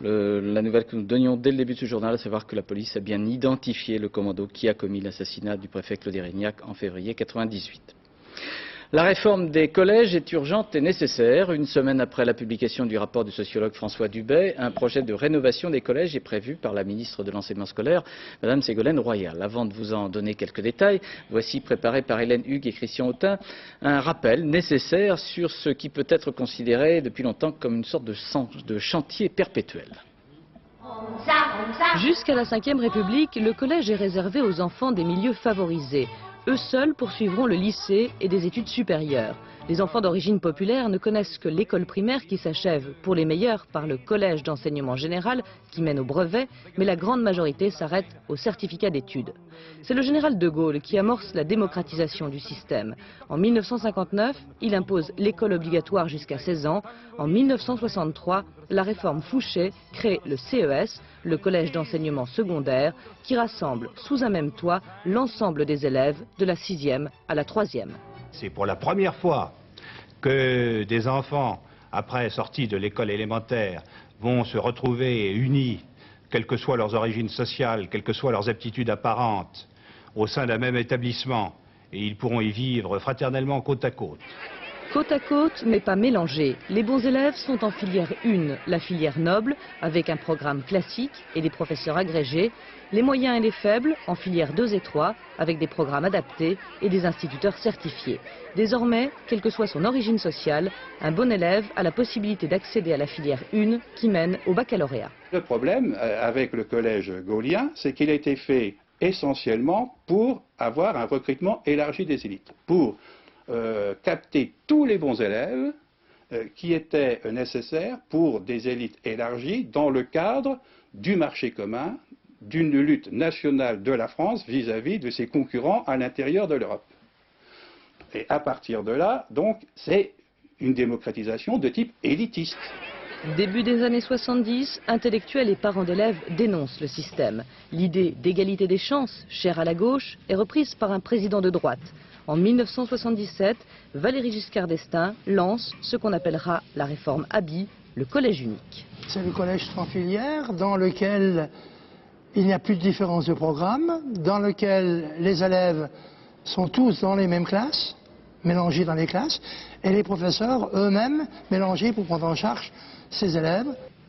la nouvelle que nous donnions dès le début de ce journal, à savoir que la police a bien identifié le commando qui a commis l'assassinat du préfet Claude Érignac en février 1998. La réforme des collèges est urgente et nécessaire. Une semaine après la publication du rapport du sociologue François Dubet, un projet de rénovation des collèges est prévu par la ministre de l'Enseignement scolaire, Mme Ségolène Royal. Avant de vous en donner quelques détails, voici, préparé par Hélène Hugues et Christian Autain, un rappel nécessaire sur ce qui peut être considéré depuis longtemps comme une sorte de chantier perpétuel. Jusqu'à la Ve République, le collège est réservé aux enfants des milieux favorisés. Eux seuls poursuivront le lycée et des études supérieures. Les enfants d'origine populaire ne connaissent que l'école primaire qui s'achève, pour les meilleurs, par le collège d'enseignement général qui mène au brevet, mais la grande majorité s'arrête au certificat d'études. C'est le général de Gaulle qui amorce la démocratisation du système. En 1959, il impose l'école obligatoire jusqu'à 16 ans. En 1963, la réforme Fouchet crée le CES, le collège d'enseignement secondaire, qui rassemble sous un même toit l'ensemble des élèves de la 6e à la 3e. C'est pour la première fois que des enfants, après sortie de l'école élémentaire, vont se retrouver unis, quelles que soient leurs origines sociales, quelles que soient leurs aptitudes apparentes, au sein d'un même établissement, et ils pourront y vivre fraternellement côte à côte. Côte à côte, mais pas mélangés. Les bons élèves sont en filière 1, la filière noble, avec un programme classique et des professeurs agrégés. Les moyens et les faibles, en filière 2 et 3, avec des programmes adaptés et des instituteurs certifiés. Désormais, quelle que soit son origine sociale, un bon élève a la possibilité d'accéder à la filière 1 qui mène au baccalauréat. Le problème avec le collège gaullien, c'est qu'il a été fait essentiellement pour avoir un recrutement élargi des élites, pour capter tous les bons élèves qui étaient nécessaires pour des élites élargies dans le cadre du marché commun, d'une lutte nationale de la France vis-à-vis de ses concurrents à l'intérieur de l'Europe. Et à partir de là, donc, c'est une démocratisation de type élitiste. Début des années 70, intellectuels et parents d'élèves dénoncent le système. L'idée d'égalité des chances, chère à la gauche, est reprise par un président de droite. En 1977, Valéry Giscard d'Estaing lance ce qu'on appellera la réforme Abi, le collège unique. C'est le collège sans filière dans lequel il n'y a plus de différence de programme, dans lequel les élèves sont tous dans les mêmes classes, mélangés dans les classes, et les professeurs eux-mêmes mélangés pour prendre en charge ces élèves.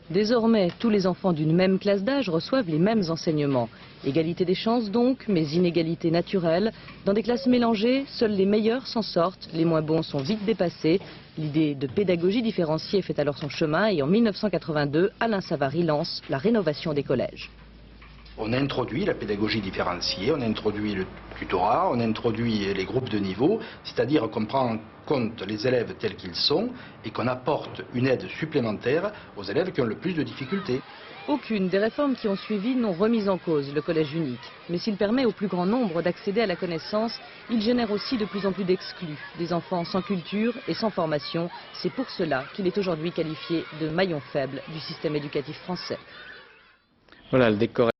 Désormais, tous les enfants d'une même classe d'âge reçoivent les mêmes enseignements. Égalité des chances donc, mais inégalité naturelle. Dans des classes mélangées, seuls les meilleurs s'en sortent, les moins bons sont vite dépassés. L'idée de pédagogie différenciée fait alors son chemin et en 1982, Alain Savary lance la rénovation des collèges. On a introduit la pédagogie différenciée, on a introduit le tutorat, on a introduit les groupes de niveau, c'est-à-dire qu'on prend en compte les élèves tels qu'ils sont et qu'on apporte une aide supplémentaire aux élèves qui ont le plus de difficultés. Aucune des réformes qui ont suivi n'ont remis en cause le collège unique. Mais s'il permet au plus grand nombre d'accéder à la connaissance, il génère aussi de plus en plus d'exclus, des enfants sans culture et sans formation. C'est pour cela qu'il est aujourd'hui qualifié de maillon faible du système éducatif français. Voilà le décor.